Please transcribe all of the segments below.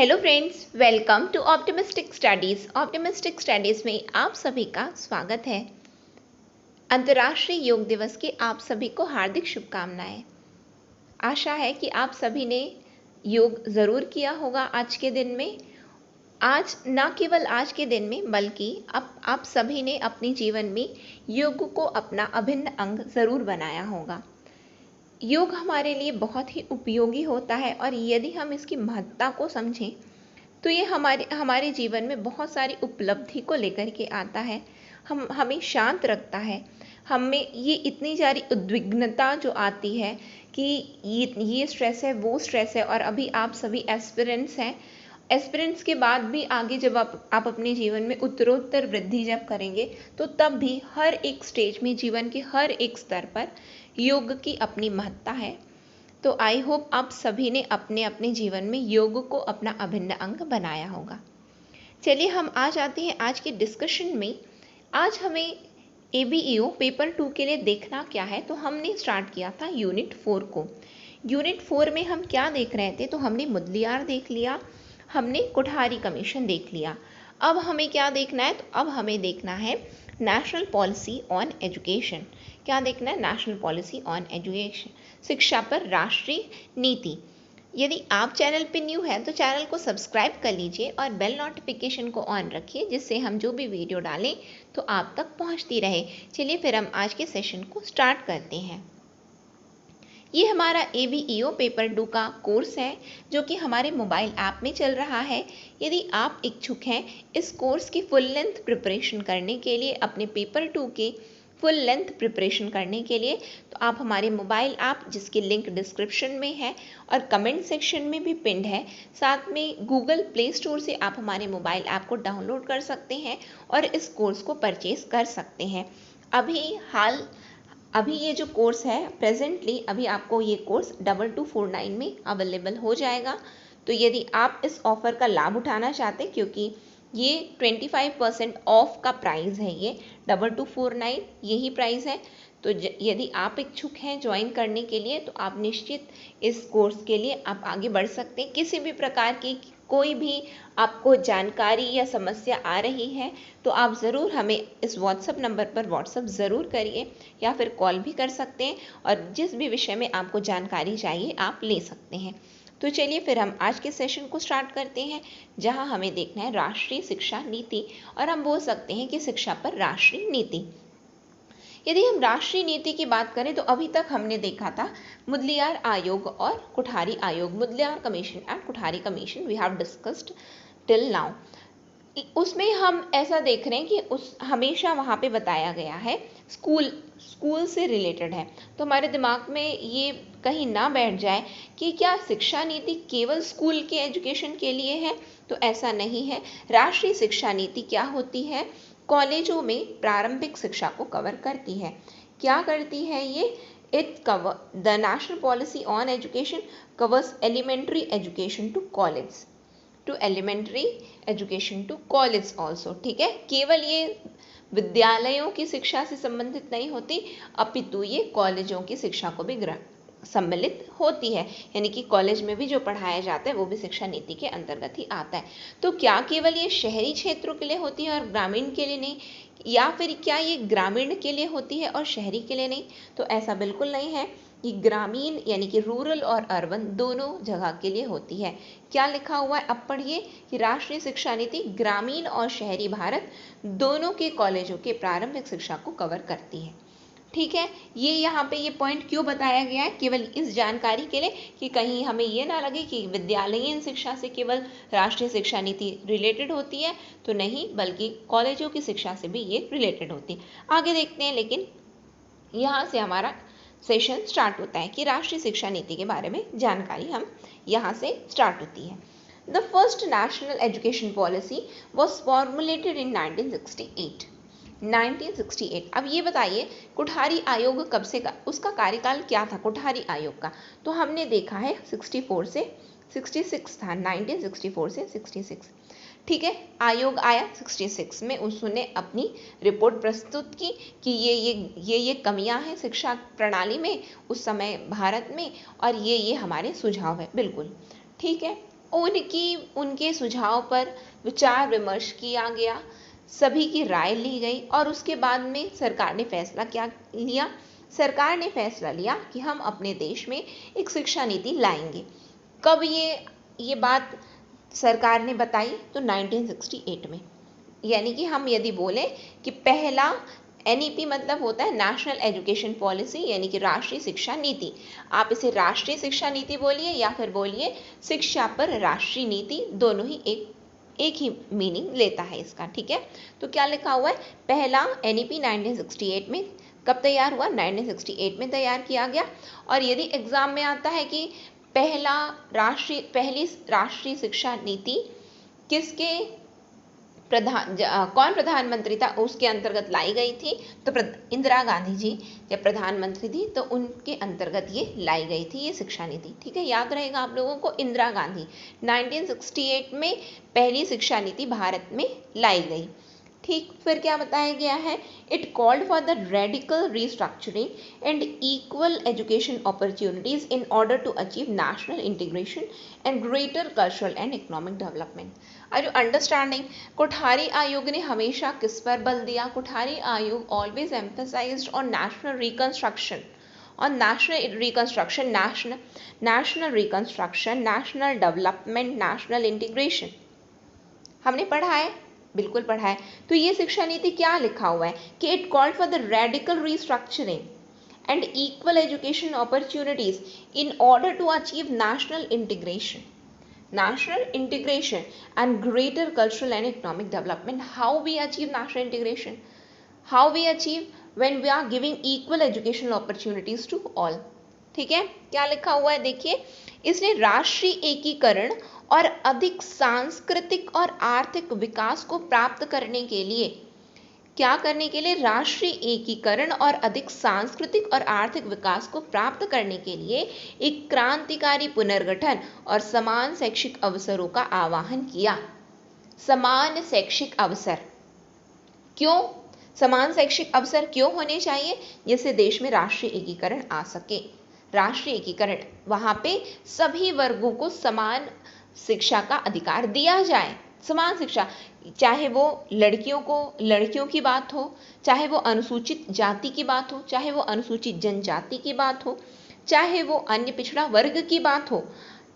Hello friends, welcome to optimistic studies. Optimistic studies में आप सभी का स्वागत है। अंतर्राष्ट्रीय योग दिवस की आप सभी को हार्दिक शुभकामनाएं। आशा है कि आप सभी ने योग ज़रूर किया होगा आज के दिन में। आज न केवल आज के दिन में बल्कि अब आप सभी ने अपने जीवन में योग को अपना अभिन्न अंग ज़रूर बनाया होगा। योग हमारे लिए बहुत ही उपयोगी होता है और यदि हम इसकी महत्ता को समझें तो ये हमारे जीवन में बहुत सारी उपलब्धि को लेकर के आता है। हमें शांत रखता है। हमें ये इतनी सारी उद्विग्नता जो आती है कि ये स्ट्रेस है, वो स्ट्रेस है, और अभी आप सभी एस्पिरेंट्स हैं। एस्पिरेंट्स के बाद भी आगे जब आप अपने जीवन में उत्तरोत्तर वृद्धि जब करेंगे तो तब भी हर एक स्टेज में, जीवन के हर एक स्तर पर योग की अपनी महत्ता है। तो आई होप आप सभी ने अपने अपने जीवन में योग को अपना अभिन्न अंग बनाया होगा। चलिए हम आज आते हैं आज के डिस्कशन में। आज हमें ABEO पेपर 2 के लिए देखना क्या है, तो हमने स्टार्ट किया था यूनिट 4 को। यूनिट 4 में हम क्या देख रहे थे, तो हमने मुदलियार देख लिया, हमने कोठारी कमीशन देख लिया। अब हमें क्या देखना है, तो अब हमें देखना है नेशनल पॉलिसी ऑन एजुकेशन। क्या देखना है? नेशनल पॉलिसी ऑन एजुकेशन, शिक्षा पर राष्ट्रीय नीति। यदि आप चैनल पे न्यू हैं तो चैनल को सब्सक्राइब कर लीजिए और बेल नोटिफिकेशन को ऑन रखिए, जिससे हम जो भी वीडियो डालें तो आप तक पहुंचती रहे। चलिए फिर हम आज के सेशन को स्टार्ट करते हैं। ये हमारा ABEO पेपर 2 का कोर्स है जो कि हमारे मोबाइल ऐप में चल रहा है। यदि आप इच्छुक हैं इस कोर्स की फुल लेंथ प्रिपरेशन करने के लिए, अपने पेपर 2 के फुल लेंथ प्रिपरेशन करने के लिए, तो आप हमारे मोबाइल ऐप, जिसकी लिंक डिस्क्रिप्शन में है और कमेंट सेक्शन में भी पिंड है, साथ में गूगल प्ले स्टोर से आप हमारे मोबाइल ऐप को डाउनलोड कर सकते हैं और इस कोर्स को परचेज कर सकते हैं। अभी ये जो कोर्स है प्रेजेंटली, अभी आपको ये कोर्स 2249 में अवेलेबल हो जाएगा। तो यदि आप इस ऑफ़र का लाभ उठाना चाहते हैं, क्योंकि ये 25% ऑफ का प्राइस है, ये 2249 यही प्राइस है। तो यदि आप इच्छुक हैं ज्वाइन करने के लिए, तो आप निश्चित इस कोर्स के लिए आप आगे बढ़ सकते हैं। किसी भी प्रकार की कोई भी आपको जानकारी या समस्या आ रही है तो आप ज़रूर हमें इस व्हाट्सएप नंबर पर व्हाट्सएप ज़रूर करिए या फिर कॉल भी कर सकते हैं, और जिस भी विषय में आपको जानकारी चाहिए आप ले सकते हैं। तो चलिए फिर हम आज के सेशन को स्टार्ट करते हैं, जहां हमें देखना है राष्ट्रीय शिक्षा नीति, और हम बोल सकते हैं कि शिक्षा पर राष्ट्रीय नीति। यदि हम राष्ट्रीय नीति की बात करें तो अभी तक हमने देखा था मुदलियार आयोग और कोठारी आयोग, Mudaliar commission and Kothari commission we have discussed till now. उसमें हम ऐसा देख रहे हैं कि हमेशा वहाँ पे बताया गया है स्कूल से रिलेटेड है। तो हमारे दिमाग में ये कहीं ना बैठ जाए कि क्या शिक्षा नीति केवल स्कूल के एजुकेशन के लिए है, तो ऐसा नहीं है। राष्ट्रीय शिक्षा नीति क्या होती है? कॉलेजों में प्रारंभिक शिक्षा को कवर करती है। क्या करती है ये? It cover the national policy on education covers elementary education to college, to elementary education to college also. ठीक है, केवल ये विद्यालयों की शिक्षा से संबंधित नहीं होती, अपितु ये कॉलेजों की शिक्षा को भी सम्मिलित होती है। यानी कि कॉलेज में भी जो पढ़ाया जाता है वो भी शिक्षा नीति के अंतर्गत ही आता है। तो क्या केवल ये शहरी क्षेत्रों के लिए होती है और ग्रामीण के लिए नहीं, या फिर क्या ये ग्रामीण के लिए होती है और शहरी के लिए नहीं? तो ऐसा बिल्कुल नहीं है। ये ग्रामीण यानी कि रूरल और अर्बन दोनों जगह के लिए होती है। क्या लिखा हुआ है, अब पढ़िए कि राष्ट्रीय शिक्षा नीति ग्रामीण और शहरी भारत दोनों के कॉलेजों के प्रारंभिक शिक्षा को कवर करती है। ठीक है, ये यहाँ पे ये पॉइंट क्यों बताया गया है? केवल इस जानकारी के लिए कि कहीं हमें ये ना लगे कि विद्यालयीन शिक्षा से केवल राष्ट्रीय शिक्षा नीति रिलेटेड होती है, तो नहीं, बल्कि कॉलेजों की शिक्षा से भी ये रिलेटेड होती है। आगे देखते हैं, लेकिन यहाँ से हमारा सेशन स्टार्ट होता है कि राष्ट्रीय शिक्षा नीति के बारे में जानकारी हम यहाँ से स्टार्ट होती है। The first national education policy was formulated in 1968। 1968। अब ये बताइए कोठारी आयोग कब से उसका कार्यकाल क्या था कोठारी आयोग का? तो हमने देखा है 64 से 66 था, 1964 से 66। ठीक है, आयोग आया 66 में, उसने अपनी रिपोर्ट प्रस्तुत की कि ये कमियां हैं शिक्षा प्रणाली में उस समय भारत में, और ये हमारे सुझाव है। बिल्कुल ठीक है। उनके सुझाव पर विचार विमर्श किया गया, सभी की राय ली गई और उसके बाद में सरकार ने फैसला क्या लिया? सरकार ने फैसला लिया कि हम अपने देश में एक शिक्षा नीति लाएंगे। कब ये बात सरकार ने बताई? तो 1968 में। यानी कि हम यदि बोलें कि पहला NEP मतलब होता है नेशनल एजुकेशन पॉलिसी, यानी कि राष्ट्रीय शिक्षा नीति। आप इसे राष्ट्रीय शिक्षा नीति बोलिए या फिर बोलिए शिक्षा पर राष्ट्रीय नीति, दोनों ही एक ही मीनिंग लेता है इसका, ठीक है। तो क्या लिखा हुआ है? पहला NEP 1968 में कब तैयार हुआ? 1968 में तैयार किया गया। और यदि एग्जाम में आता है कि पहली राष्ट्रीय शिक्षा नीति किसके कौन प्रधानमंत्री था उसके अंतर्गत लाई गई थी? तो इंदिरा गांधी जी जब प्रधानमंत्री थी तो उनके अंतर्गत ये लाई गई थी ये शिक्षा नीति, ठीक है। याद रहेगा आप लोगों को, इंदिरा गांधी 1968 में पहली शिक्षा नीति भारत में लाई गई, ठीक। फिर क्या बताया गया है? It called for the radical restructuring and equal education opportunities in order to achieve national integration and greater cultural and economic development. Are you understanding? Kothari आयोग ने हमेशा किस पर बल दिया? कोठारी आयोग always emphasised on national reconstruction, national development, national integration. हमने पढ़ा है, बिल्कुल पढ़ा है। तो ये शिक्षा नीति क्या लिखा हुआ है कि it called for the radical restructuring and equal education opportunities in order to achieve national integration and greater cultural and economic development. How we achieve national integration? How we achieve? When we are giving equal educational opportunities to all. ठीक है, क्या लिखा हुआ है देखिए, इसने राष्ट्रीय एकीकरण और अधिक सांस्कृतिक और आर्थिक विकास को प्राप्त करने के लिए, क्या करने के लिए? राष्ट्रीय एकीकरण और अधिक सांस्कृतिक और आर्थिक विकास को प्राप्त करने के लिए एक क्रांतिकारी पुनर्गठन और समान शैक्षिक अवसरों का आह्वान किया। समान शैक्षिक अवसर, क्यों? समान शैक्षिक अवसर क्यों होने चाहिए? जिससे देश में राष्ट्रीय एकीकरण आ सके। राष्ट्रीय एकीकरण, वहां पे सभी वर्गों को समान शिक्षा का अधिकार दिया जाए। समान शिक्षा, चाहे वो लड़कियों की बात हो, चाहे वो अनुसूचित जाति की बात हो, चाहे वो अनुसूचित जनजाति की बात हो, चाहे वो अन्य पिछड़ा वर्ग की बात हो,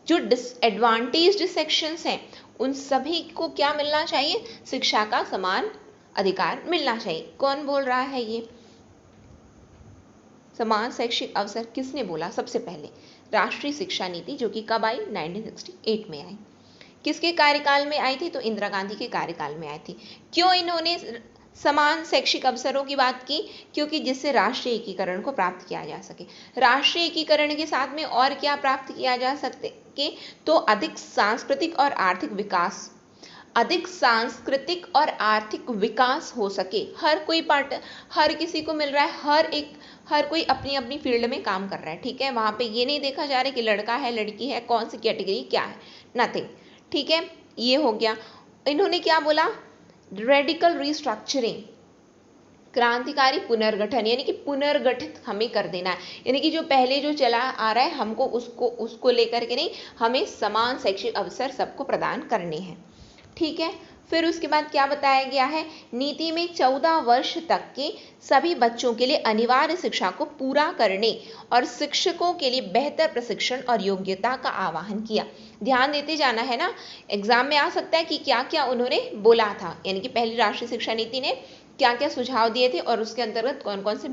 जो डिसएडवांटेज्ड सेक्शंस हैं उन सभी को क्या मिलना चाहिए? शिक्षा का समान अधिकार मिलना चाहिए। कौन बोल रहा है ये? समान शैक्षिक अवसर किसने बोला? सबसे पहले राष्ट्रीय शिक्षा नीति, जो कि कब आई? 1968 में आई। किसके कार्यकाल में आई थी? तो इंदिरा गांधी के कार्यकाल में आई थी। क्यों इन्होंने समान शैक्षिक अवसरों की बात की? क्योंकि जिससे राष्ट्रीय एकीकरण को प्राप्त किया जा सके। राष्ट्रीय एकीकरण के साथ में और क्या प्राप्त किया जा सके? तो अधिक सांस्कृतिक और आर्थिक विकास, अधिक सांस्कृतिक और आर्थिक विकास हो सके। हर किसी को मिल रहा है, हर कोई अपनी अपनी फील्ड में काम कर रहा है, ठीक है। वहां पे ये नहीं देखा जा रहा है कि लड़का है लड़की है, कौन सी कैटेगरी क्या है, नथिंग, ठीक है। ये हो गया। इन्होंने क्या बोला? रेडिकल रिस्ट्रक्चरिंग, क्रांतिकारी पुनर्गठन, यानी कि पुनर्गठित हमें कर देना है। यानी कि जो पहले जो चला आ रहा है हमको उसको लेकर के नहीं, हमें समान शैक्षिक अवसर सबको प्रदान करने हैं, ठीक है। फिर उसके बाद क्या बताया गया है? नीति में 14 वर्ष तक के सभी बच्चों के लिए अनिवार्य शिक्षा को पूरा करने और शिक्षकों के लिए बेहतर प्रशिक्षण और योग्यता का आह्वान किया। ध्यान देते जाना है ना, एग्जाम में आ सकता है कि क्या क्या उन्होंने बोला था, यानी कि पहली राष्ट्रीय शिक्षा नीति ने क्या क्या सुझाव दिए थे और उसके अंतर्गत कौन कौन से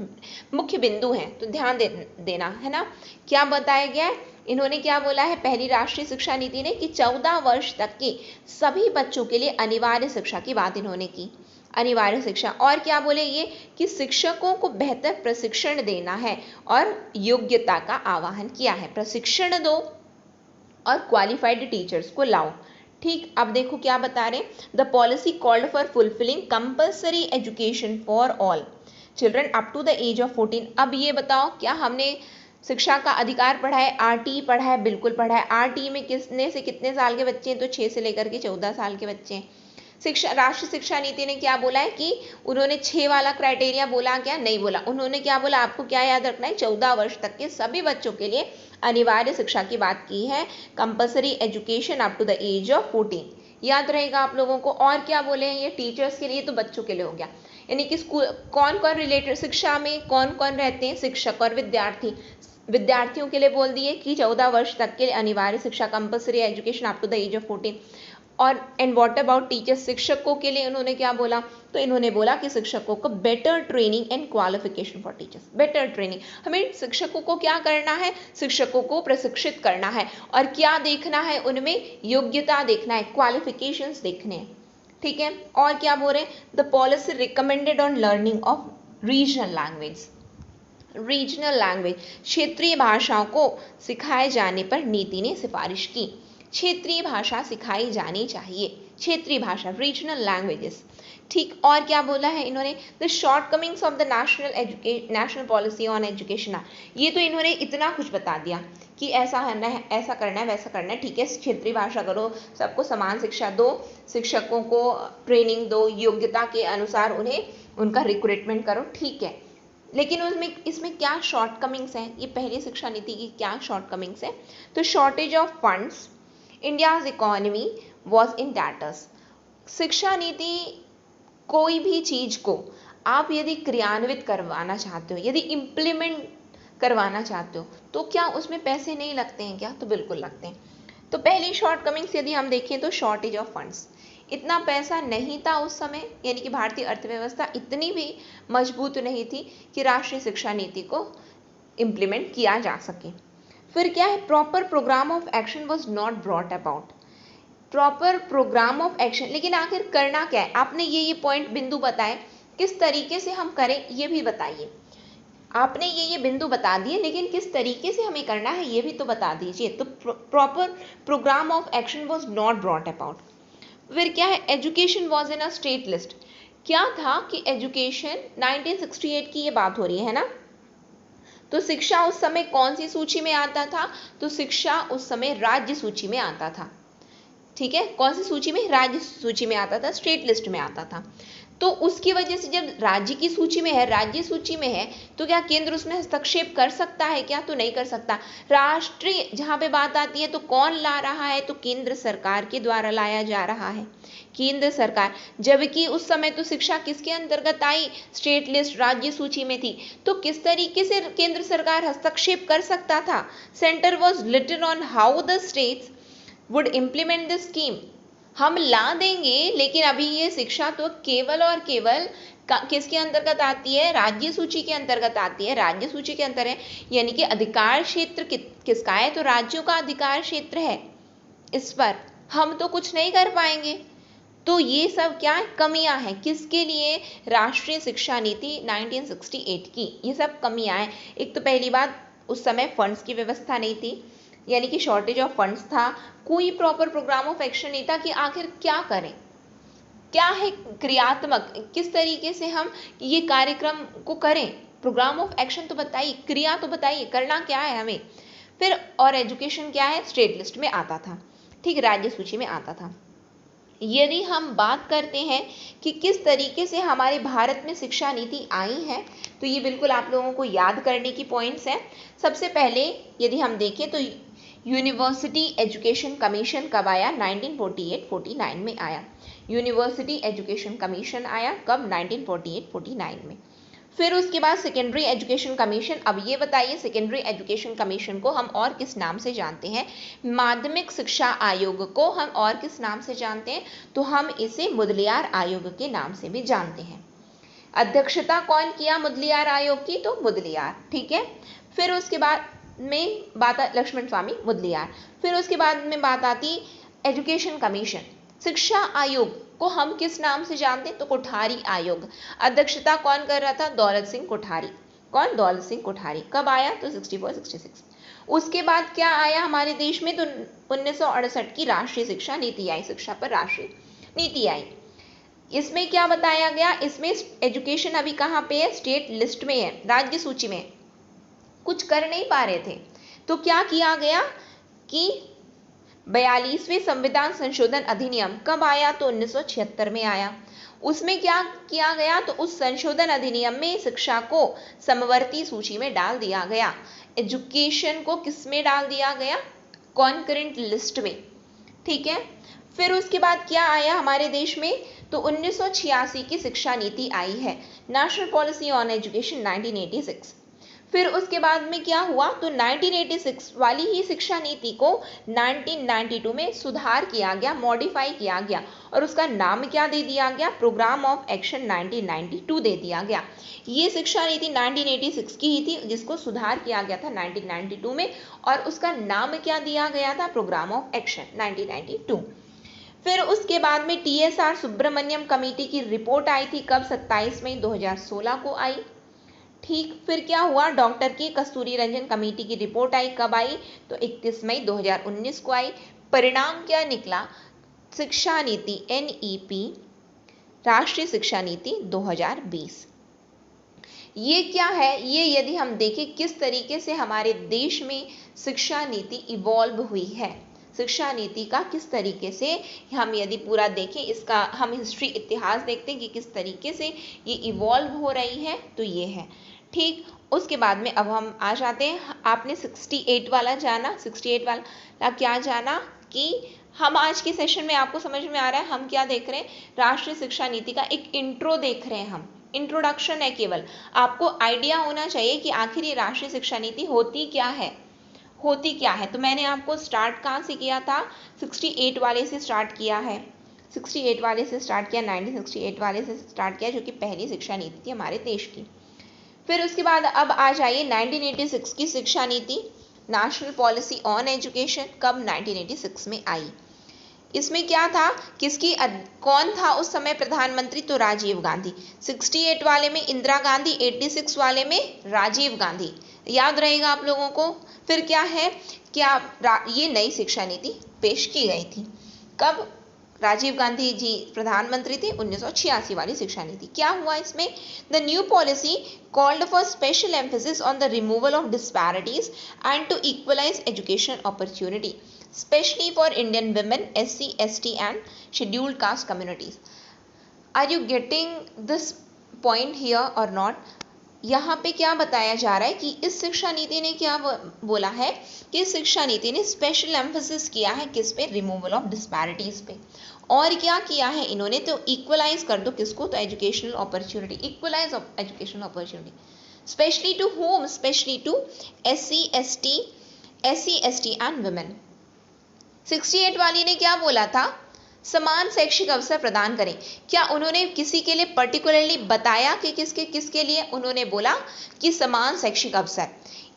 मुख्य बिंदु हैं, तो ध्यान देना है ना। क्या बताया गया है? इन्होंने क्या बोला है पहली राष्ट्रीय शिक्षा नीति ने? कि 14 वर्ष तक के सभी बच्चों के लिए अनिवार्य शिक्षा की बात इन्होंने की, अनिवार्य शिक्षा। और क्या बोले ये? कि शिक्षकों को बेहतर प्रशिक्षण देना है और योग्यता का आह्वान किया है। प्रशिक्षण दो और क्वालिफाइड टीचर्स को लाओ, ठीक। अब देखो क्या बता रहे हैं? The policy called for fulfilling compulsory education for all children up to the age of 14। अब ये बताओ, क्या हमने शिक्षा का अधिकार पढ़ा है? RT पढ़ा है, बिल्कुल पढ़ा है। RT में कितने से कितने साल के बच्चे हैं? तो 6 से लेकर के 14 साल के बच्चे हैं। शिक्षा राष्ट्रीय शिक्षा नीति ने क्या बोला है कि उन्होंने 6 वाला क्राइटेरिया बोला, क्या नहीं बोला, उन्होंने क्या बोला, आपको क्या याद रखना है, 14 वर्ष तक के सभी बच्चों के लिए अनिवार्य शिक्षा की बात की है, compulsory education up to the age of 14, याद रहेगा आप लोगों को। और क्या बोले हैं, ये टीचर्स के लिए, तो बच्चों के लिए हो गया, यानी कि स्कूल कौन कौन रिलेटेड, शिक्षा में कौन कौन रहते हैं, शिक्षक और विद्यार्थी। विद्यार्थियों के लिए बोल दिए कि 14 वर्ष तक के लिए अनिवार्य शिक्षा, compulsory education up to the age of 14। और एंड व्हाट अबाउट टीचर्स, शिक्षकों के लिए उन्होंने क्या बोला, तो इन्होंने बोला कि शिक्षकों को better training and qualification for teachers, better training, हमें शिक्षकों को क्या करना है, शिक्षकों को प्रशिक्षित करना है, और क्या देखना है उनमें, योग्यता देखना है, क्वालिफिकेशंस देखने हैं, ठीक है। और क्या बोल रहे हैं, the policy recommended on learning of regional language, regional language, क्षेत्रीय भाषाओं को सिखाए जाने पर नीति ने सिफारिश की, क्षेत्रीय भाषा सिखाई जानी चाहिए, क्षेत्रीय भाषा, रीजनल लैंग्वेजेस, ठीक। और क्या बोला है इन्होंने, the shortcomings of the national policy on education, ये तो इन्होंने इतना कुछ बता दिया कि ऐसा करना है, ऐसा करना है, वैसा करना है, ठीक है, क्षेत्रीय भाषा करो, सबको समान शिक्षा दो, शिक्षकों को ट्रेनिंग दो, योग्यता के अनुसार उन्हें उनका रिक्रूटमेंट करो, ठीक है। लेकिन उसमें इसमें क्या शॉर्टकमिंग्स हैं, ये पहली शिक्षा नीति की क्या शॉर्टकमिंग्स है, तो shortage of funds, India's economy was in tatters, शिक्षा नीति, कोई भी चीज को आप यदि क्रियान्वित करवाना चाहते हो, यदि इम्प्लीमेंट करवाना चाहते हो, तो क्या उसमें पैसे नहीं लगते हैं क्या, तो बिल्कुल लगते हैं। तो पहली शॉर्टकमिंग्स यदि हम देखें तो शॉर्टेज ऑफ फंड्स, इतना पैसा नहीं था उस समय, यानी कि भारतीय अर्थव्यवस्था इतनी भी मजबूत नहीं थी कि राष्ट्रीय शिक्षा नीति को इम्प्लीमेंट किया जा सके। फिर क्या है, proper programme of action was not brought about, proper programme of action, लेकिन आखिर करना क्या है, आपने ये पॉइंट बिंदु बताए, किस तरीके से हम करें ये भी बताइए, आपने ये बिंदु बता दिए, लेकिन किस तरीके से हमें करना है ये भी तो बता दीजिए। तो proper programme of action was not brought about. फिर क्या है, education was in a state list, क्या था कि एजुकेशन 1968 की ये बात हो रही है ना, तो शिक्षा उस समय कौन सी सूची में आता था, तो शिक्षा उस समय राज्य सूची में आता था, ठीक है, कौन सी सूची में, राज्य सूची में आता था, स्टेट लिस्ट में आता था। तो उसकी वजह से जब राज्य की सूची में है, राज्य सूची में है, तो क्या केंद्र उसमें हस्तक्षेप कर सकता है क्या, तो नहीं कर सकता। राष्ट्रीय जहां पे बात आती है तो कौन ला रहा है, तो केंद्र सरकार के द्वारा लाया जा रहा है, केंद्र सरकार, जबकि उस समय तो शिक्षा किसके अंतर्गत आई, स्टेट लिस्ट, राज्य सूची में थी, तो किस तरीके से केंद्र सरकार हस्तक्षेप कर सकता था। Centre was little on how the states would implement this scheme, हम ला देंगे, लेकिन अभी ये शिक्षा तो केवल और केवल किसके अंतर्गत आती है, राज्य सूची के अंतर्गत आती है, राज्य सूची के अंतर है, यानी कि अधिकार क्षेत्र किसका है, तो राज्यों का अधिकार क्षेत्र है, इस पर हम तो कुछ नहीं कर पाएंगे। तो ये सब क्या है, कमियां हैं, किसके लिए, राष्ट्रीय शिक्षा नीति 1968 की, ये सब कमियां हैं। एक तो पहली बात, उस समय फंड्स की व्यवस्था नहीं थी, यानी कि शॉर्टेज ऑफ फंड्स था, कोई प्रॉपर प्रोग्राम ऑफ एक्शन नहीं था कि आखिर क्या करें, क्या है क्रियात्मक, किस तरीके से हम ये कार्यक्रम को करें, प्रोग्राम ऑफ एक्शन तो बताइए, क्रिया तो बताइए, करना क्या है हमें। फिर और एजुकेशन क्या है, स्टेट लिस्ट में आता था, ठीक, राज्य सूची में आता था। यदि हम बात करते हैं कि किस तरीके से हमारे भारत में शिक्षा नीति आई है, तो ये बिल्कुल आप लोगों को याद करने की पॉइंट्स हैं। सबसे पहले यदि हम देखें तो यूनिवर्सिटी एजुकेशन कमीशन कब आया, 1948-49 में आया, यूनिवर्सिटी एजुकेशन कमीशन आया कब, 1948-49 में। फिर उसके बाद सेकेंडरी एजुकेशन कमीशन, अब ये बताइए सेकेंडरी एजुकेशन कमीशन को हम और किस नाम से जानते हैं, माध्यमिक शिक्षा आयोग को हम और किस नाम से जानते हैं, तो हम इसे मुदलियार आयोग के नाम से भी जानते हैं। अध्यक्षता कौन किया मुदलियार आयोग की, तो मुदलियार, ठीक है। फिर उसके बाद में बात लक्ष्मण स्वामी मुदलियार। फिर उसके बाद में बात आती एजुकेशन कमीशन, शिक्षा आयोग को हम किस नाम से जानते हैं, तो कोठारी आयोग। अध्यक्षता कौन कर रहा था, दौलत सिंह कोठारी, कौन, दौलत सिंह कोठारी। कब आया, तो 64-66। उसके बाद क्या आया हमारे देश में, तो 1968 की राष्ट्रीय शिक्षा नीति आई, शिक्षा पर राष्ट्रीय नीति आई। इसमें क्या बताया गया, इसमें एजुकेशन अभी कहाँ पे है, स्टेट लिस्ट में है, राज्य सूची में, कुछ कर नहीं पा रहे थे, तो क्या किया गया कि 42वें संविधान संशोधन अधिनियम कब आया? तो 1976 में आया। उसमें क्या किया गया? तो उस संशोधन अधिनियम में शिक्षा को समवर्ती सूची में डाल दिया गया। एजुकेशन को किस में डाल दिया गया? कॉन्करेंट लिस्ट में। ठीक है। फिर उसके बाद क्या आया हमारे देश में? तो 1986 की शिक्षा नीति आई है, नेशनल पॉलिसी ऑन एजुकेशन 1986। फिर उसके बाद में क्या हुआ? तो 1986 वाली ही शिक्षा नीति को 1992 में सुधार किया गया, मॉडिफाई किया गया, और उसका नाम क्या दे दिया गया? प्रोग्राम ऑफ एक्शन 1992 दे दिया गया। ये शिक्षा नीति 1986 की ही थी, जिसको सुधार किया गया था 1992 में, और उसका नाम क्या दिया गया था? Programme of action 1992। फिर उसके बाद में TSR सुब्रमण्यम कमेटी की रिपोर्ट आई थी, कब? 27 मई 2016 को आई। ठीक। फिर क्या हुआ? डॉक्टर की कस्तूरी रंजन कमेटी की रिपोर्ट आई, कब आई? तो 31 मई 2019 को आई। परिणाम क्या निकला? शिक्षा नीति NEP, राष्ट्रीय शिक्षा नीति 2020। ये क्या है? ये यदि हम देखें किस तरीके से हमारे देश में शिक्षा नीति इवॉल्व हुई है, शिक्षा नीति का किस तरीके से हम यदि पूरा देखें, इसका हम हिस्ट्री, इतिहास देखते हैं कि किस तरीके से ये इवॉल्व हो रही है, तो ये है। ठीक। उसके बाद में अब हम आ जाते हैं, आपने 68 वाला जाना, 68 वाला क्या जाना कि हम आज के सेशन में, आपको समझ में आ रहा है हम क्या देख रहे हैं? राष्ट्रीय शिक्षा नीति का एक इंट्रो देख रहे हैं हम, इंट्रोडक्शन है केवल। आपको आइडिया होना चाहिए कि आखिर ये राष्ट्रीय शिक्षा नीति होती क्या है, होती क्या है। तो मैंने आपको स्टार्ट कहाँ से किया था? 68 वाले से स्टार्ट किया है, 68 वाले से स्टार्ट किया, 1968 वाले से स्टार्ट किया, जो कि पहली शिक्षा नीति थी हमारे देश की। फिर उसके बाद अब आ जाइए 1986 की शिक्षा नीति, नेशनल पॉलिसी ऑन एजुकेशन, कब? 1986 में आई। इसमें क्या था? कौन था उस समय प्रधानमंत्री? तो राजीव गांधी। 68 वाले में इंदिरा गांधी, 86 वाले में राजीव गांधी, याद रहेगा आप लोगों को। फिर क्या है? ये नई शिक्षा नीति पेश की गई थी, कब? राजीव गांधी जी प्रधानमंत्री थे, 1986 वाली शिक्षा नीति। क्या हुआ इसमें? The new policy called for special emphasis on the removal of disparities and to equalise education opportunity, especially for Indian women, SC, ST and scheduled caste communities. Are you getting this point here or not? यहाँ पे क्या बताया जा रहा है कि इस शिक्षा नीति ने क्या बोला है कि शिक्षा नीति ने स्पेशल एम्फेसिस किया है किस पे? रिमूवल ऑफ डिस्पैरिटीज पे। और क्या किया है इन्होंने? तो इक्वलाइज कर दो किसको? तो educational opportunity, equalise educational opportunity, specially to whom? Specially to SC, ST and women. 68 वाली ने क्या बोला था? समान शैक्षिक अवसर प्रदान करें। क्या उन्होंने किसी के लिए पर्टिकुलरली बताया कि किसके लिए? उन्होंने बोला कि समान शैक्षिक अवसर।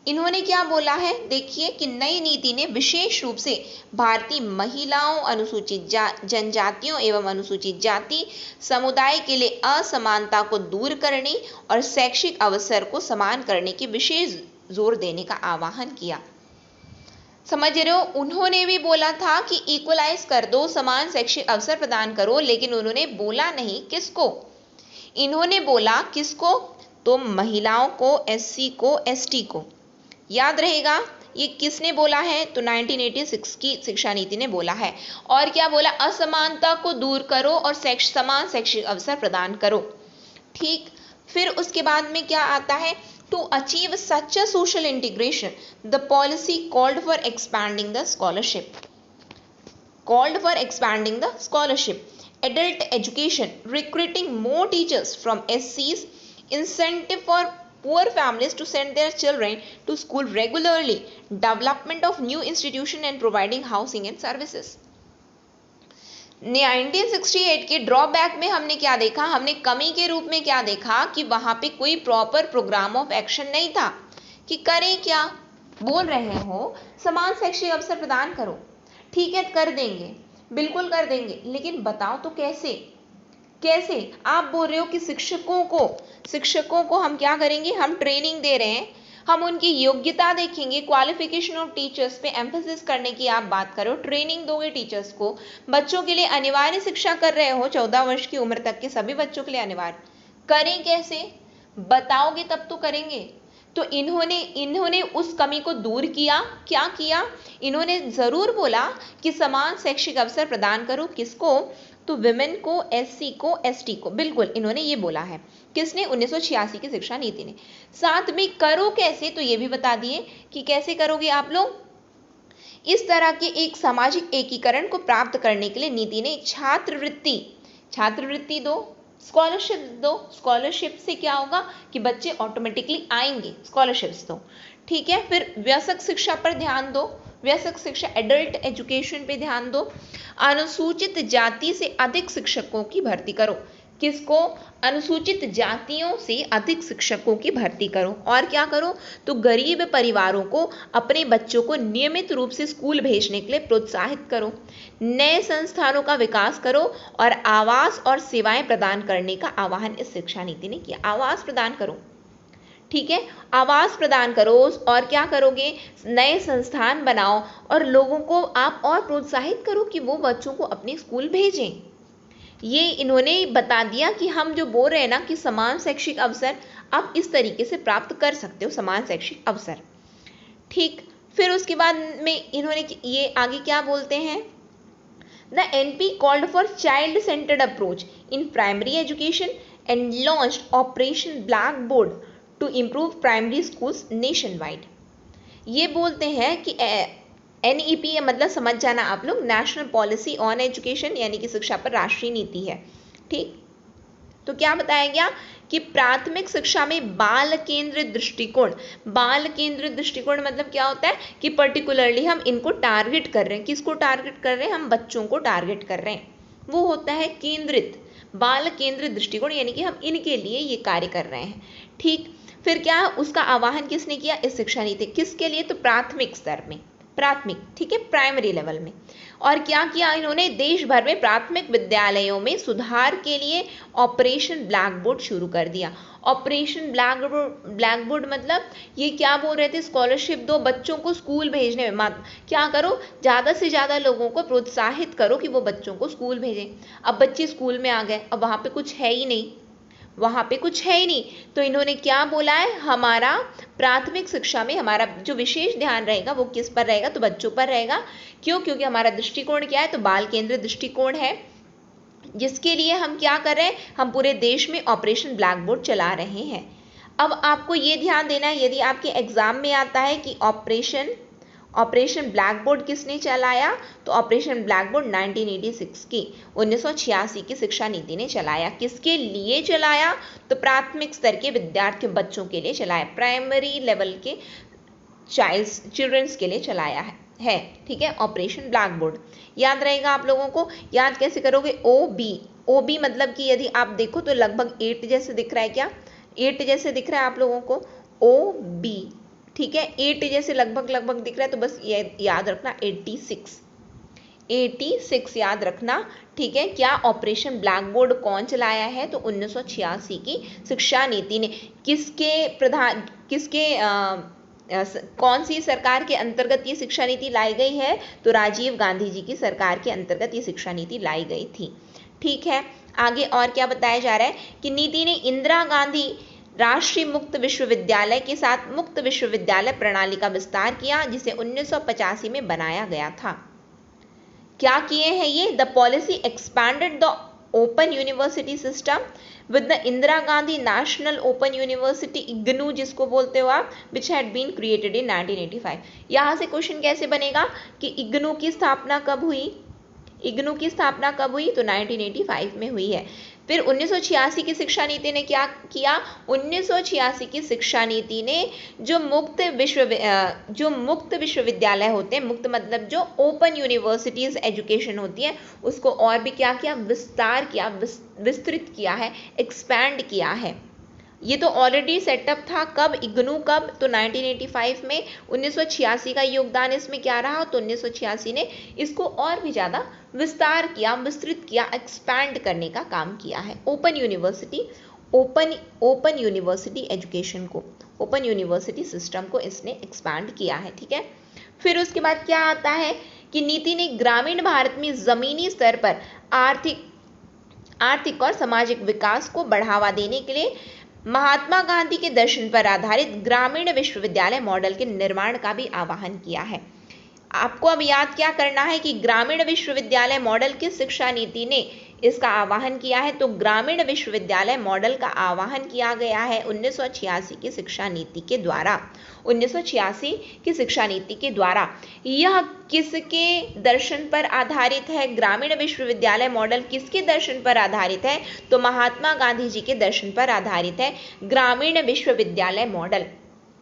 इन्होंने क्या बोला है? देखिए कि नई नीति ने विशेष रूप से भारतीय महिलाओं, अनुसूचित जनजातियों एवं अनुसूचित जाति समुदाय के लिए असमानता को दूर करने और शैक्षिक अवसर को समान करने की विशेष जोर देने का आह्वान किया। समझ रहे हो? उन्होंने भी बोला था कि इक्वलाइज कर दो, समान शैक्षिक अवसर प्रदान करो, लेकिन उन्होंने बोला नहीं किसको? इन्होंने बोला किसको? तो महिलाओं को, SC को, ST को। याद रहेगा ये किसने बोला है? तो 1986 की शिक्षा नीति ने बोला है। और क्या बोला? असमानता को दूर करो और समान शैक्षिक अवसर प्रदान करो। ठीक। फिर उसके बाद में क्या आता है? To achieve such a social integration, the policy called for expanding the scholarship. Adult education, recruiting more teachers from SCs, incentive for poor families to send their children to school regularly, development of new institution and providing housing and services. 1968 के drawback में हमने क्या देखा? हमने कमी के रूप में क्या देखा कि वहां पे कोई प्रॉपर प्रोग्राम ऑफ एक्शन नहीं था कि करें क्या। बोल रहे हो समान शैक्षिक अवसर प्रदान करो, ठीक है कर देंगे, बिल्कुल कर देंगे, लेकिन बताओ तो कैसे? कैसे? आप बोल रहे हो कि शिक्षकों को हम क्या करेंगे? हम ट्रेनिंग दे रहे हैं, हम उनकी योग्यता देखेंगे, क्वालिफिकेशन ऑफ टीचर्स पे एम्फेसिस करने की आप बात करो, ट्रेनिंग दोगे टीचर्स को, बच्चों के लिए अनिवार्य शिक्षा कर रहे हो, 14 वर्ष की उम्र तक के सभी बच्चों के लिए अनिवार्य। करें कैसे? बताओगे तब तो करेंगे, तो इन्होंने उस कमी को दूर किया। क्या किया? इन्होंने जरूर बोला कि समान शैक्षिक अवसर प्रदान करो। किसको? तो विमेन को, एससी को, एसटी को। बिल्कुल इन्होंने ये बोला है। किसने? 1986 की शिक्षा नीति ने। साथ में करो कैसे, तो ये भी बता दिए कि कैसे करोगे आप लोग। इस तरह के एक सामाजिक एकीकरण को प्राप्त करने के लिए नीति ने छात्रवृत्ति दो, स्कॉलरशिप दो। स्कॉलरशिप से क्या होगा कि बच्चे ऑटोमेटिकली आएंगे, स्कॉलरशिप्स दो। ठीक है। फिर वयस्क शिक्षा पर ध्यान दो, वयस्क शिक्षा, एडल्ट एजुकेशन पे ध्यान दो। अनुसूचित जाति से अधिक शिक्षकों की भर्ती करो। किसको? अनुसूचित जातियों से अधिक शिक्षकों की भर्ती करो। और क्या करो? तो गरीब परिवारों को अपने बच्चों को नियमित रूप से स्कूल भेजने के लिए प्रोत्साहित करो। नए संस्थानों का विकास करो और आवास और सेवाएं प्रदान करने का आह्वान इस शिक्षा नीति ने किया। आवास प्रदान करो। ठीक है, आवास प्रदान करो। और क्या करोगे? नए संस्थान बनाओ और लोगों को आप और प्रोत्साहित करो कि वो बच्चों को अपने स्कूल भेजें। ये इन्होंने बता दिया कि हम जो बोल रहे हैं ना कि समान शैक्षिक अवसर, आप इस तरीके से प्राप्त कर सकते हो समान शैक्षिक अवसर। ठीक। फिर उसके बाद में इन्होंने ये आगे क्या बोलते हैं? The NP called for child centred approach in primary education and launched operation blackboard to improve primary schools nationwide. ये बोलते हैं कि NEP मतलब समझ जाना आप लोग, नेशनल पॉलिसी ऑन एजुकेशन, यानी कि शिक्षा पर राष्ट्रीय नीति है। ठीक। तो क्या बताया गया कि प्राथमिक शिक्षा में बाल केंद्रित दृष्टिकोण, बाल केंद्रित दृष्टिकोण मतलब क्या होता है कि पर्टिकुलरली हम इनको टारगेट कर रहे हैं। किसको टारगेट कर रहे हैं? हम बच्चों को टारगेट कर रहे हैं। वो होता है केंद्रित, बाल केंद्रित दृष्टिकोण, यानी कि हम इनके लिए ये कार्य कर रहे हैं। ठीक। फिर क्या उसका आह्वान किसने किया? इस शिक्षा नीति। किसके लिए? तो प्राथमिक स्तर में, प्राथमिक, ठीक है, प्राइमरी लेवल में। और क्या किया इन्होंने? देश भर में प्राथमिक विद्यालयों में सुधार के लिए ऑपरेशन ब्लैक बोर्ड शुरू कर दिया। ऑपरेशन ब्लैक बोर्ड मतलब ये क्या बोल रहे थे? स्कॉलरशिप दो, बच्चों को स्कूल भेजने में क्या करो? ज़्यादा से ज़्यादा लोगों को प्रोत्साहित करो कि वो बच्चों को स्कूल भेजें। अब बच्चे स्कूल में आ गए, अब वहाँ पे कुछ है ही नहीं, वहाँ पे कुछ है ही नहीं। तो इन्होंने क्या बोला है? हमारा प्राथमिक शिक्षा में हमारा जो विशेष ध्यान रहेगा वो किस पर रहेगा? तो बच्चों पर रहेगा। क्यों? क्योंकि हमारा दृष्टिकोण क्या है? तो बाल केंद्रित दृष्टिकोण है, जिसके लिए हम क्या कर रहे हैं? हम पूरे देश में ऑपरेशन ब्लैक बोर्ड चला रहे हैं। अब आपको ये ध्यान देना है, यदि आपके एग्जाम में आता है कि ऑपरेशन ब्लैक बोर्ड किसने चलाया, तो ऑपरेशन ब्लैक बोर्ड 1986 की शिक्षा नीति ने चलाया। किसके लिए चलाया? तो प्राथमिक स्तर के विद्यार्थियों, बच्चों के लिए चलाया, प्राइमरी लेवल के चिल्ड्रंस के लिए चलाया है। ठीक है, ऑपरेशन ब्लैक बोर्ड याद रहेगा आप लोगों को। याद कैसे करोगे? OB मतलब कि यदि आप देखो तो लगभग 8 जैसे दिख रहा है। क्या 8 जैसे दिख रहा है आप लोगों को? OB, ठीक है, 8 जैसे लगभग दिख रहा है। तो बस ये याद रखना 86 याद रखना। ठीक है। क्या ऑपरेशन ब्लैक बोर्ड कौन चलाया है? तो 1986 की शिक्षा नीति ने। कौन सी सरकार के अंतर्गत ये शिक्षा नीति लाई गई है? तो राजीव गांधी जी की सरकार के अंतर्गत ये शिक्षा नीति लाई गई थी। ठीक है। आगे और क्या बताया जा रहा है कि नीति ने इंदिरा गांधी राष्ट्रीय मुक्त विश्वविद्यालय के साथ मुक्त विश्वविद्यालय प्रणाली का विस्तार किया, जिसे 1985 में बनाया गया था। क्या किए हैं ये? The policy expanded the open university system with the Indira Gandhi national open university, IGNOU जिसको बोलते हो आप, which had been created in 1985। यहाँ से क्वेश्चन कैसे बनेगा कि इग्नू की स्थापना कब हुई? इग्नू की स्थापना कब हुई? तो 1985 में हुई है। फिर 1986 की शिक्षा नीति ने क्या किया? 1986 की शिक्षा नीति ने जो मुक्त विश्वविद्यालय होते हैं, मुक्त मतलब जो ओपन यूनिवर्सिटीज एजुकेशन होती है, उसको और भी क्या किया? विस्तार किया, विस्तृत किया है, एक्सपैंड किया है। ये तो ऑलरेडी सेटअप था। कब? इग्नू कब? तो 1985 में। 1986 का योगदान इसमें क्या रहा? तो 1986 ने इसको और भी ज़्यादा विस्तार किया, विस्तृत किया, एक्सपैंड करने का काम किया है। ओपन यूनिवर्सिटी एजुकेशन को, ओपन यूनिवर्सिटी सिस्टम को इसने एक्सपैंड किया है। ठीक है। फिर उसके बाद क्या आता है कि नीति ने ग्रामीण भारत में ज़मीनी स्तर पर आर्थिक और सामाजिक विकास को बढ़ावा देने के लिए महात्मा गांधी के दर्शन पर आधारित ग्रामीण विश्वविद्यालय मॉडल के निर्माण का भी आह्वान किया है। आपको अब याद क्या करना है कि ग्रामीण विश्वविद्यालय मॉडल किस शिक्षा नीति ने इसका आह्वान किया है, तो ग्रामीण विश्वविद्यालय मॉडल का आह्वान किया गया है 1986 की शिक्षा नीति के द्वारा। 1986 की शिक्षा नीति के द्वारा यह किसके दर्शन पर आधारित है? ग्रामीण विश्वविद्यालय मॉडल किसके दर्शन पर आधारित है? तो महात्मा गांधी जी के दर्शन पर आधारित है ग्रामीण विश्वविद्यालय मॉडल।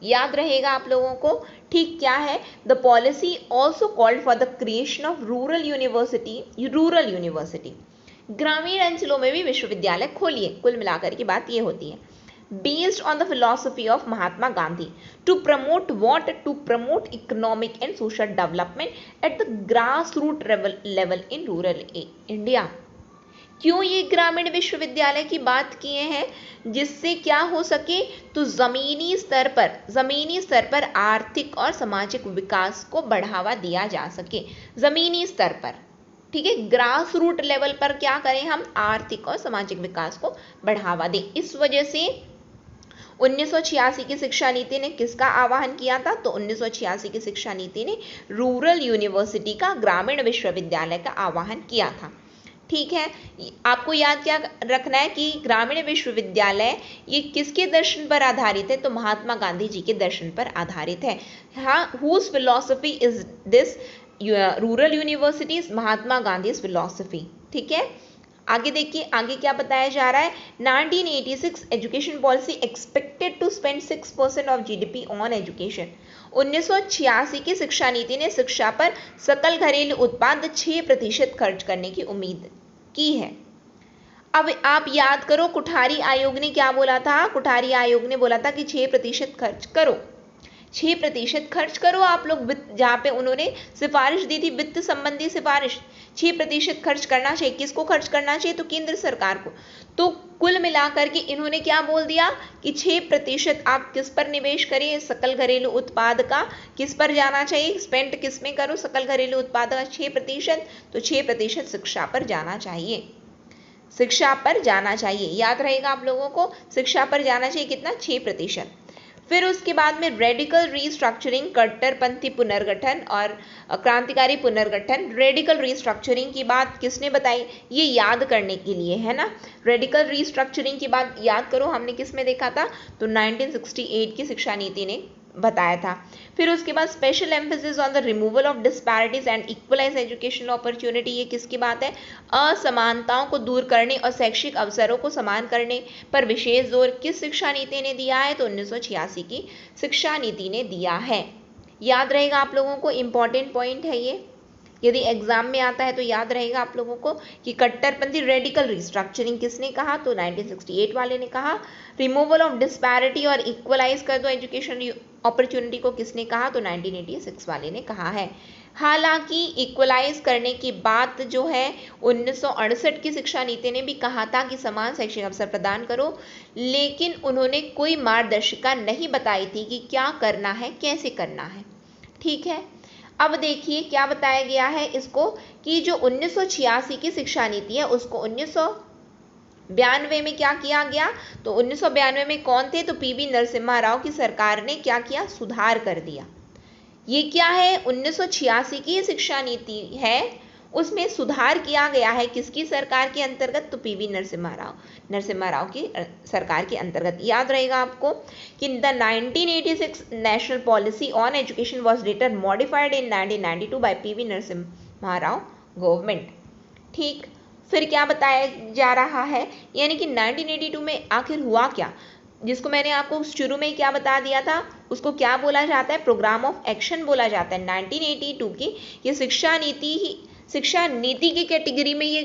याद रहेगा आप लोगों को। ठीक क्या है? The policy also called for the creation of rural university, ग्रामीण अंचलों में भी विश्वविद्यालय खोलिए। कुल मिलाकर की बात ये होती है। Based on the philosophy of Mahatma Gandhi to promote economic and social development at the grass root level in rural India. क्यों ये ग्रामीण विश्वविद्यालय की बात किए हैं? जिससे क्या हो सके, तो जमीनी स्तर पर आर्थिक और सामाजिक विकास को बढ़ावा दिया जा सके। जमीनी स्तर पर, ठीक है, ग्रास रूट लेवल पर क्या करें हम? आर्थिक और सामाजिक विकास को बढ़ावा दें। इस वजह से 1986 की शिक्षा नीति ने किसका आह्वान किया था? तो 1986 की शिक्षा नीति ने रूरल यूनिवर्सिटी का, ग्रामीण विश्वविद्यालय का आह्वान किया था। ठीक है, आपको याद क्या रखना है कि ग्रामीण विश्वविद्यालय ये किसके दर्शन पर आधारित है? तो महात्मा गांधी जी के दर्शन पर आधारित है। हाँ, whose philosophy is this rural universities? Mahatma Gandhi philosophy. ठीक है, आगे देखिए, आगे क्या बताया जा रहा है। 1986 education policy expected to spend 6% of GDP on education. 1986 की शिक्षा नीति ने शिक्षा पर सकल घरेलू उत्पाद 6% खर्च करने की उम्मीद की है। अब आप याद करो, कुठारी आयोग ने क्या बोला था? कुठारी आयोग ने बोला था कि 6% खर्च करो, 6% खर्च करो आप लोग, जहाँ पे उन्होंने सिफारिश दी थी, वित्त संबंधी सिफारिश, 6% खर्च करना चाहिए। किसको खर्च करना चाहिए? तो केंद्र सरकार को। तो कुल मिलाकर के इन्होंने क्या बोल दिया कि 6% आप किस पर निवेश करिए? सकल घरेलू उत्पाद का किस पर जाना चाहिए? स्पेंड किस में करो? सकल घरेलू उत्पाद का 6%, तो 6% शिक्षा पर जाना चाहिए, शिक्षा पर जाना चाहिए। याद रहेगा आप लोगों को, शिक्षा पर जाना चाहिए कितना? 6%। फिर उसके बाद में रेडिकल रीस्ट्रक्चरिंग, कट्टरपंथी पुनर्गठन और क्रांतिकारी पुनर्गठन। रेडिकल रीस्ट्रक्चरिंग की बात किसने बताई? ये याद करने के लिए है ना। रेडिकल रीस्ट्रक्चरिंग की बात याद करो, हमने किस में देखा था? तो 1968 की शिक्षा नीति ने बताया था। फिर उसके बाद special emphasis on the removal of disparities and equalise educational opportunity. ये किसकी बात है? असमानताओं को दूर करने और शैक्षिक अवसरों को समान करने पर विशेष जोर किस शिक्षा नीति ने दिया है? तो 1986 की शिक्षा नीति ने दिया है। याद रहेगा आप लोगों को, इंपॉर्टेंट पॉइंट है ये, यदि एग्जाम में आता है तो याद रहेगा आप लोगों को कि कट्टरपंथी रेडिकल रिस्ट्रक्चरिंग किसने कहा? तो 1968 वाले ने कहा। रिमूवल ऑफ डिस्पैरिटी और इक्वलाइज कर दो एजुकेशन अपॉर्चुनिटी को किसने कहा? तो 1986 वाले ने कहा है। हालांकि इक्वलाइज करने की बात जो है 1968 की शिक्षा नीति ने भी कहा था कि समान शैक्षिक अवसर प्रदान करो, लेकिन उन्होंने कोई मार्गदर्शिका नहीं बताई थी कि क्या करना है, कैसे करना है। ठीक है, अब देखिए क्या बताया गया है इसको कि जो 1986 की शिक्षा नीति है उसको 1992 में क्या किया गया? तो 1992 में कौन थे? तो पीवी नरसिम्हा राव की सरकार ने क्या किया? सुधार कर दिया। ये क्या है? 1986 की शिक्षा नीति है, उसमें सुधार किया गया है। किसकी सरकार के अंतर्गत? तो पीवी नरसिम्हा राव की सरकार के अंतर्गत। याद रहेगा आपको कि the 1986 national policy on education was later modified in 1992 bye PV Narasimha Rao government. ठीक, फिर क्या बताया जा रहा है, यानी कि 1982 में आखिर हुआ क्या? जिसको मैंने आपको शुरू में क्या बता दिया था, उसको क्या बोला जाता है? प्रोग्राम ऑफ एक्शन बोला जाता है। 1982 की ये शिक्षा नीति की कैटेगरी में ये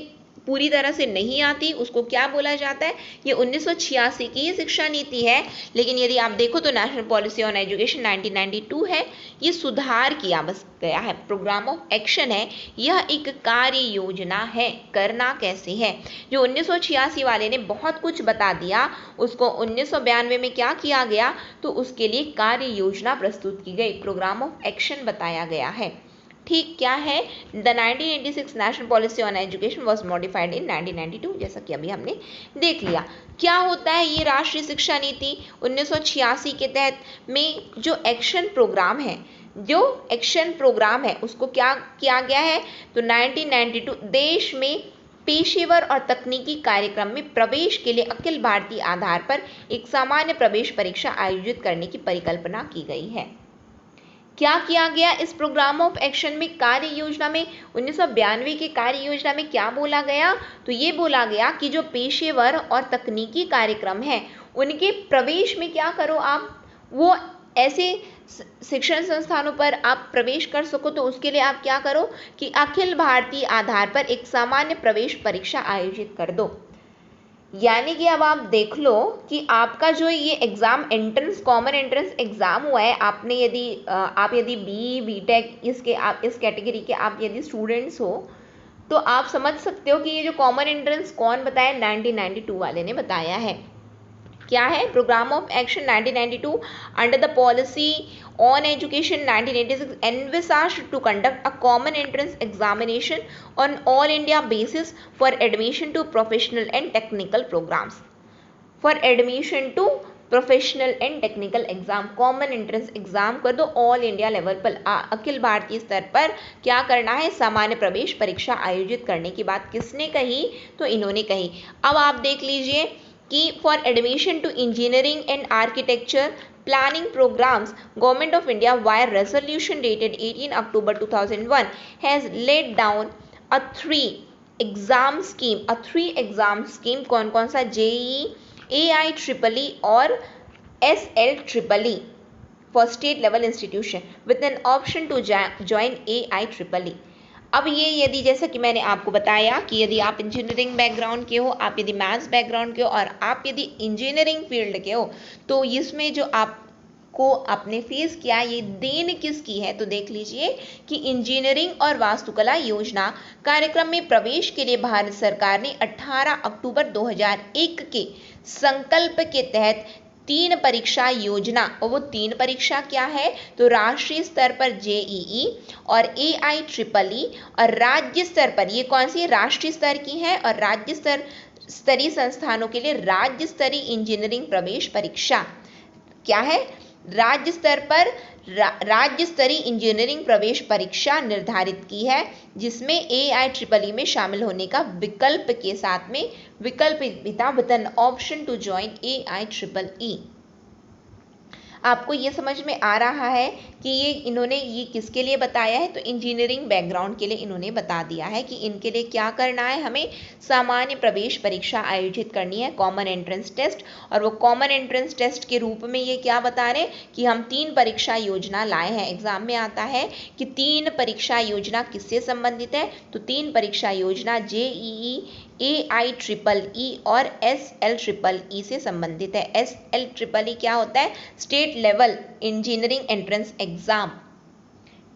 पूरी तरह से नहीं आती, उसको क्या बोला जाता है? ये 1986 की शिक्षा नीति है, लेकिन यदि आप देखो तो नेशनल पॉलिसी ऑन एजुकेशन 1992 है, ये सुधार किया बस गया है, प्रोग्राम ऑफ एक्शन है, यह एक कार्य योजना है। करना कैसे है? जो 1986 वाले ने बहुत कुछ बता दिया, उसको 1992 में क्या किया गया? तो उसके लिए कार्य योजना प्रस्तुत की गई, प्रोग्राम ऑफ एक्शन बताया गया है। ठीक क्या है, the 1986 national policy on education was modified इन 1992, जैसा कि अभी हमने देख लिया। क्या होता है ये राष्ट्रीय शिक्षा नीति 1986 के तहत में जो एक्शन प्रोग्राम है उसको क्या किया गया है, तो 1992 देश में पेशेवर और तकनीकी कार्यक्रम में प्रवेश के लिए अखिल भारतीय आधार पर एक सामान्य प्रवेश परीक्षा आयोजित करने की परिकल्पना की गई है। क्या किया गया इस प्रोग्राम ऑफ एक्शन में, कार्य योजना में, 1992 के कार्य योजना में क्या बोला गया, तो ये बोला गया कि जो पेशेवर और तकनीकी कार्यक्रम है उनके प्रवेश में क्या करो आप, वो ऐसे शिक्षण संस्थानों पर आप प्रवेश कर सको तो उसके लिए आप क्या करो कि अखिल भारतीय आधार पर एक सामान्य प्रवेश परीक्षा आयोजित कर दो। यानी कि अब आप देख लो कि आपका जो ये exam entrance common entrance exam हुआ है, आपने यदि आप यदि बी.टेक इसके आप इस कैटेगरी के आप यदि स्टूडेंट्स हो तो आप समझ सकते हो कि ये जो कॉमन एंट्रेंस कौन बताया, 1992 वाले ने बताया है। क्या है, programme of action 1992 under the policy on education 1986 envisaged to conduct a common entrance examination on all India basis for admission to professional and technical programs. For admission to professional and technical exam, common entrance exam कर दो all India level पर, अखिल भारतीय स्तर पर क्या करना है, सामान्य प्रवेश परीक्षा आयोजित करने की बात किसने कही, तो इन्होंने कही। अब आप देख लीजिए कि for admission to engineering and architecture planning programs, Government of India via resolution dated 18 October 2001 has laid down a three exam scheme, कौन कौन सा, JEE, AIEEE और SLEEE for state level institution with an option to join AIEEE। अब ये यदि जैसा कि मैंने आपको बताया कि यदि आप इंजीनियरिंग बैकग्राउंड के हो, आप यदि मैथ्स बैकग्राउंड के हो और आप यदि इंजीनियरिंग फील्ड के हो तो इसमें जो आपको आपने फेस किया ये देन किसकी है, तो देख लीजिए कि इंजीनियरिंग और वास्तुकला योजना कार्यक्रम में प्रवेश के लिए भारत सरकार ने 18 अक्टूबर 2001 के संकल्प के तहत 3 परीक्षा योजना, और वो 3 परीक्षा क्या है, तो राष्ट्रीय स्तर पर JEE और AIEEE और राज्य स्तर पर, ये कौन सी राष्ट्रीय स्तर की है, और राज्य स्तरीय संस्थानों के लिए राज्य स्तरीय इंजीनियरिंग प्रवेश परीक्षा क्या है, राज्य स्तर पर राज्य स्तरीय इंजीनियरिंग प्रवेश परीक्षा निर्धारित की है, जिसमें AIEEE में शामिल होने का विकल्प के साथ में विकल्प with an option to join AIEEE। आपको ये समझ में आ रहा है कि इन्होंने ये किसके लिए बताया है, तो इंजीनियरिंग बैकग्राउंड के लिए इन्होंने बता दिया है कि इनके लिए क्या करना है, हमें सामान्य प्रवेश परीक्षा आयोजित करनी है, कॉमन एंट्रेंस टेस्ट। और वो कॉमन एंट्रेंस टेस्ट के रूप में ये क्या बता रहे हैं कि हम 3 परीक्षा योजना लाए हैं। एग्जाम में आता है कि 3 परीक्षा योजना किससे संबंधित है, तो 3 परीक्षा योजना JEE, AIEEE और SLEE से संबंधित है। SLEE क्या होता है, state level engineering entrance exam.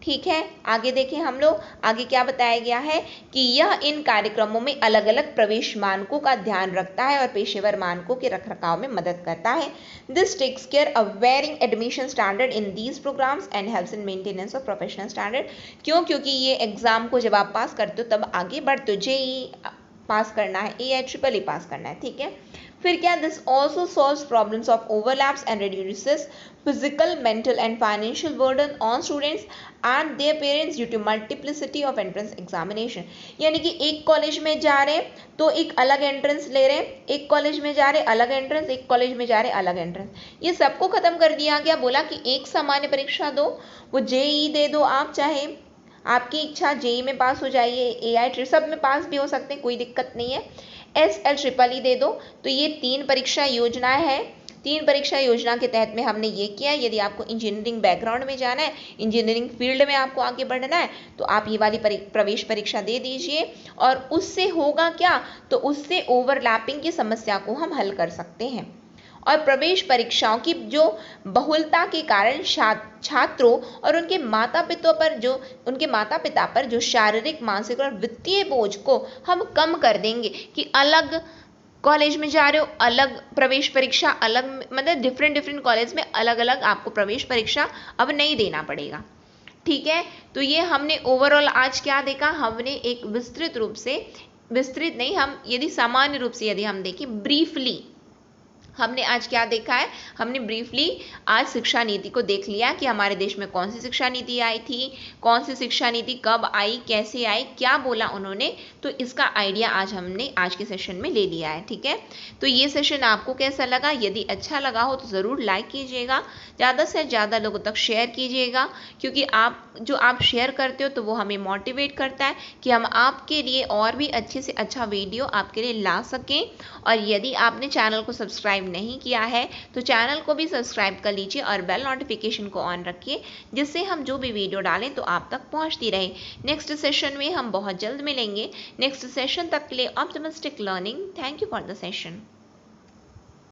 ठीक है, आगे देखें हम लोग, आगे क्या बताया गया है कि यह इन कार्यक्रमों में अलग अलग प्रवेश मानकों का ध्यान रखता है और पेशेवर मानकों के रखरखाव में मदद करता है। This takes care of varying admission standard in these programmes and helps in maintenance of professional standard. क्यों, क्योंकि ये एग्जाम को जब आप पास करते हो तब आगे बढ़ते हो, JEE पास करना है, AIEEE पास करना है। ठीक है, फिर क्या, this also solves problems of overlaps and reduces physical, mental and financial burden on students and their parents due to multiplicity of entrance examination. यानी कि एक कॉलेज में जा रहे हैं तो एक अलग एंट्रेंस ले रहे हैं, एक कॉलेज में जा रहे अलग एंट्रेंस, एक कॉलेज में जा रहे अलग एंट्रेंस, ये सबको खत्म कर दिया गया। बोला कि एक सामान्य परीक्षा दो, वो JEE दे दो आप, चाहे आपकी इच्छा JEE में पास हो जाइए, AIEEE सब में पास भी हो सकते हैं, कोई दिक्कत नहीं है, SLEE दे दो। तो ये 3 परीक्षा योजनाएं हैं। 3 परीक्षा योजना के तहत में हमने ये किया, यदि आपको इंजीनियरिंग बैकग्राउंड में जाना है, इंजीनियरिंग फील्ड में आपको आगे बढ़ना है तो आप ये वाली प्रवेश परीक्षा दे दीजिए, और उससे होगा क्या, तो उससे ओवरलैपिंग की समस्या को हम हल कर सकते हैं। और प्रवेश परीक्षाओं की जो बहुलता के कारण छात्रों और उनके माता पिता पर जो शारीरिक, मानसिक और वित्तीय बोझ को हम कम कर देंगे कि अलग कॉलेज में जा रहे हो अलग प्रवेश परीक्षा, अलग मतलब डिफरेंट कॉलेज में अलग अलग आपको प्रवेश परीक्षा अब नहीं देना पड़ेगा। ठीक है, तो ये हमने ओवरऑल आज क्या देखा, हमने एक विस्तृत रूप से, विस्तृत नहीं, हम यदि सामान्य रूप से यदि हम देखें ब्रीफली, हमने आज क्या देखा है, हमने ब्रीफली आज शिक्षा नीति को देख लिया कि हमारे देश में कौन सी शिक्षा नीति आई थी, कौन सी शिक्षा नीति कब आई, कैसे आई, क्या बोला उन्होंने, तो इसका आइडिया आज हमने आज के सेशन में ले लिया है। ठीक है, तो ये सेशन आपको कैसा लगा, यदि अच्छा लगा हो तो ज़रूर लाइक कीजिएगा, ज़्यादा से ज़्यादा लोगों तक शेयर कीजिएगा, क्योंकि आप शेयर करते हो तो वो हमें मोटिवेट करता है कि हम आपके लिए और भी अच्छे से अच्छा वीडियो आपके लिए ला सकें। और यदि आपने चैनल को सब्सक्राइब नहीं किया है तो चैनल को भी सब्सक्राइब कर लीजिए और बेल नोटिफिकेशन को ऑन रखिए, जिससे हम जो भी वीडियो डालें तो आप तक पहुंचती रहे। नेक्स्ट सेशन में हम बहुत जल्द मिलेंगे। नेक्स्ट सेशन तक के लिए optimistic learning. Thank you for the session.